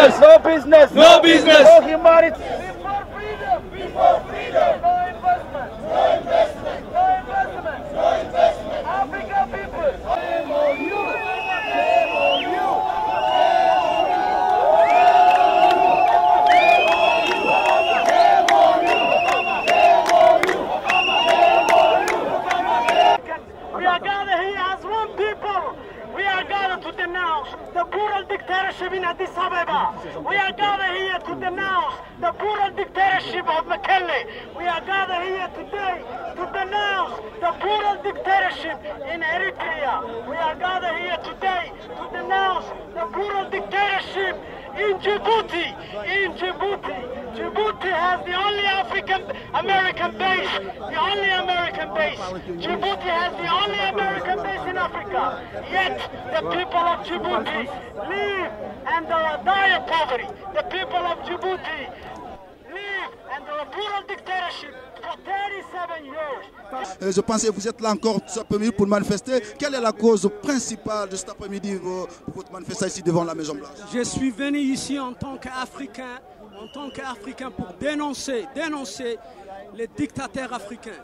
business. No business. No business. No humanity. Before freedom. Before freedom. No investment. No investment. No investment. No investment. African people. Shame on you. Shame on you. We are gathered here as one people. We are gathered to denounce the brutal dictatorship in Addis Ababa. We are gathered here to denounce the brutal dictatorship of McKinley. We are gathered here today to denounce the brutal dictatorship in Eritrea. We are gathered here today to denounce the brutal dictatorship in Djibouti. In Djibouti. Djibouti has the only African-American base. The only American base. Djibouti has the only American base in Africa. Yet the people of Djibouti live under dire poverty. The people of Djibouti live under a brutal dictatorship for 37 years. Je pense que vous êtes là encore cet après-midi pour manifester. Quelle est la cause principale de cet après-midi pour votre manifestation ici devant la Maison Blanche? Je suis venu ici en tant qu'Africain pour dénoncer les dictateurs africains.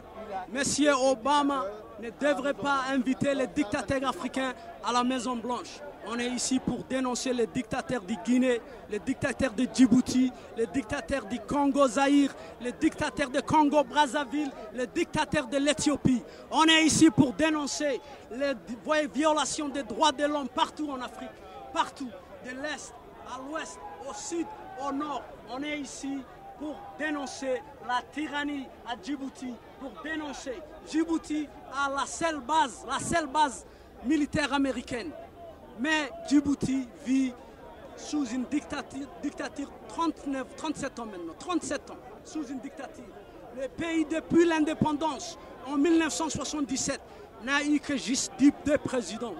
Monsieur Obama ne devrait pas inviter les dictateurs africains à la Maison Blanche. On est ici pour dénoncer les dictateurs de Guinée, les dictateurs de Djibouti, les dictateurs du Congo-Zaïre, les dictateurs de Congo-Brazzaville, les dictateurs de l'Éthiopie. On est ici pour dénoncer les violations des droits de l'homme partout en Afrique, partout, de l'Est à l'Ouest, au Sud, au Nord. On est ici pour dénoncer la tyrannie à Djibouti, pour dénoncer Djibouti à la seule base militaire américaine. Mais Djibouti vit sous une dictature 37 ans maintenant, 37 ans, sous une dictature. Le pays, depuis l'indépendance, en 1977, n'a eu que juste deux présidents.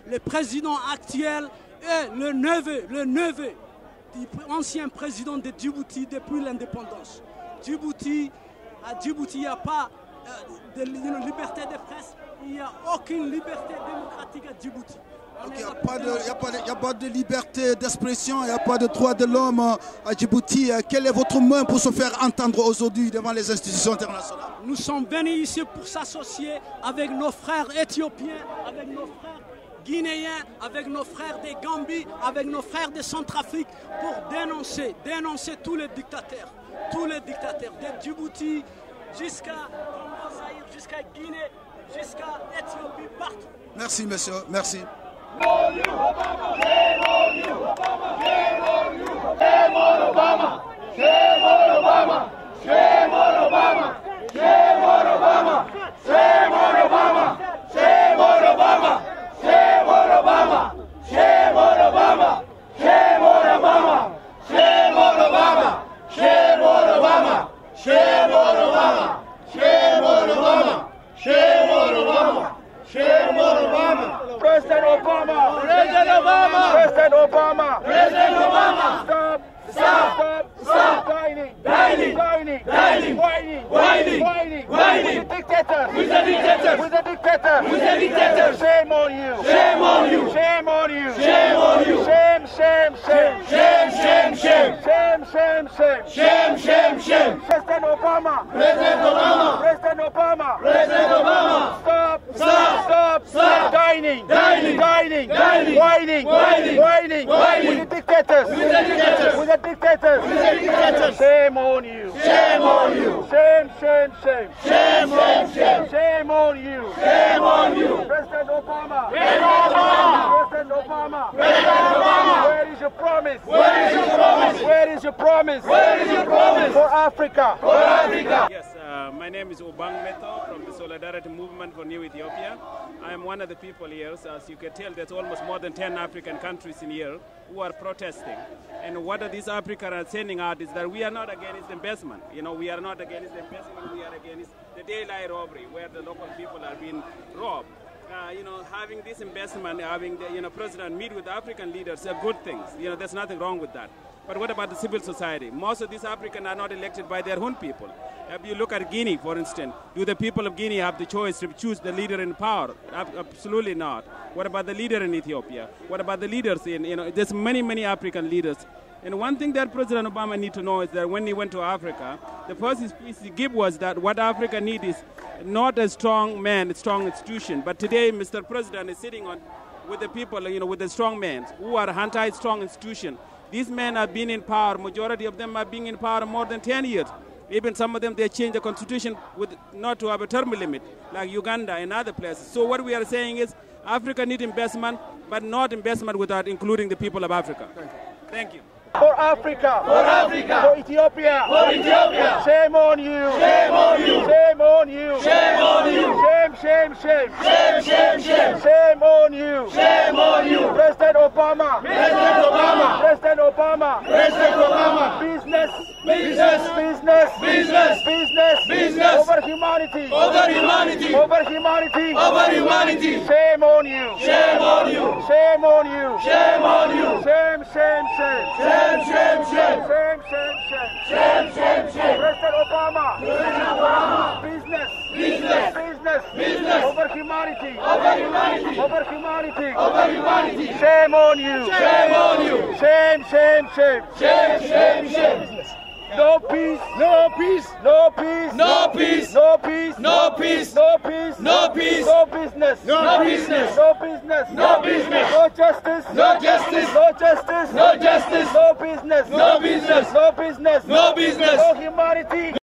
Le président actuel et le neveu du ancien président de Djibouti depuis l'indépendance. À Djibouti, il n'y a pas de liberté de presse, il n'y a aucune liberté démocratique à Djibouti. Il n'y a pas de liberté d'expression, il n'y a pas de droits de l'homme à Djibouti. Quel est votre moyen pour se faire entendre aujourd'hui devant les institutions internationales? Nous sommes venus ici pour s'associer avec nos frères éthiopiens, avec nos frères guinéens, avec nos frères de Gambie, avec nos frères de Centrafrique pour dénoncer tous les dictateurs de Djibouti jusqu'à Congo-Zaïre, jusqu'à Guinée, jusqu'à Éthiopie, partout. Merci monsieur, merci. Shame on you, Obama! Shame on you, Obama! Shame on you! Shame on Obama! Shame on Obama! Shame on Obama! Shame on Obama! Shame on Obama! Shame on Obama! Shame on Obama! Shame on Obama! Shame on Obama! Shame on Obama! Shame on Obama! Shame on Obama! Shame on Obama! Shame on Obama! Shame on Obama! President Obama! President Obama! President Obama! President Obama! Stop! Stop! Stop! Stop! Dining! Dining! Dining! Dining! Whining! Whining! Whining! Whining! With the dictator! With the dictator! With the dictator! With the dictator! Shame on you! Shame on you! Shame on you! Shame on you! Shame! Shame! Shame! Shame! Shame! Shame! Shame! Shame! Shame! Shame! Shame! Shame! President Obama! President Obama! President Obama! President Obama! Stop! Stop! Stop! Stop! Dining! Dining! Dining! Dining! Whining! Whining! Whining! Whining! With the dictators! With the dictators! With the dictators! With the dictators! Shame on you! Shame on you! Shame! Shame! Shame! Shame! Shame! Shame! Shame on you! Shame on you! President Obama! President Obama! President Obama! President Obama! Where is your promise? Where is your promise? Where is your promise? Where is your promise for Africa? For Africa! Yes, my name is Obang Meto from the Solidarity Movement for New Ethiopia. I am one of the people here. So as you can tell, there's almost more than 10 African countries in here who are protesting. And what these Africans are sending out is that we are not against investment. You know, we are not against investment. We are against the daylight robbery where the local people are being robbed. You know, having this investment, having the president meet with African leaders are good things. You know, there's nothing wrong with that. But what about the civil society? Most of these Africans are not elected by their own people. If you look at Guinea, for instance, do the people of Guinea have the choice to choose the leader in power? Absolutely not. What about the leader in Ethiopia? What about the leaders in, there's many African leaders. And one thing that President Obama needs to know is that when he went to Africa, the first speech he gave was that what Africa needs is not a strong man, a strong institution. But today, Mr. President is sitting with the people, with the strong men who are anti-strong institution. These men have been in power. Majority of them have been in power more than 10 years. Even some of them, they changed the constitution not to have a term limit, like Uganda and other places. So what we are saying is Africa needs investment, but not investment without including the people of Africa. Thank you. For Africa. For Africa. For Ethiopia. For Ethiopia. Shame on you. Shame on you. Shame on you. Shame on you. Shame, shame, shame. Shame, shame, shame. Shame on you. Shame on you. President Obama. President Obama. President Obama. President Obama. Business. Business. Business. Business. Business. Business. Over humanity. Over humanity. Over humanity. Over humanity. Shame on you. Shame on you. Shame on you. Shame on you. Shame, shame, shame. Shame, shame, shame. Shame, shame, shame. Shame, shame, shame. President Obama. President Obama. Business. Business. Business. Business. Over humanity. Over humanity. Over humanity. Over humanity. Shame on you. Shame on you. Shame, shame, shame. Shame, shame, shame. No peace. No peace. No peace. No peace. No peace. No peace. No peace. No peace. No business. No business. No business. No business. No justice. No justice. No justice. No justice. No business. No business. No business. No business. No humanity.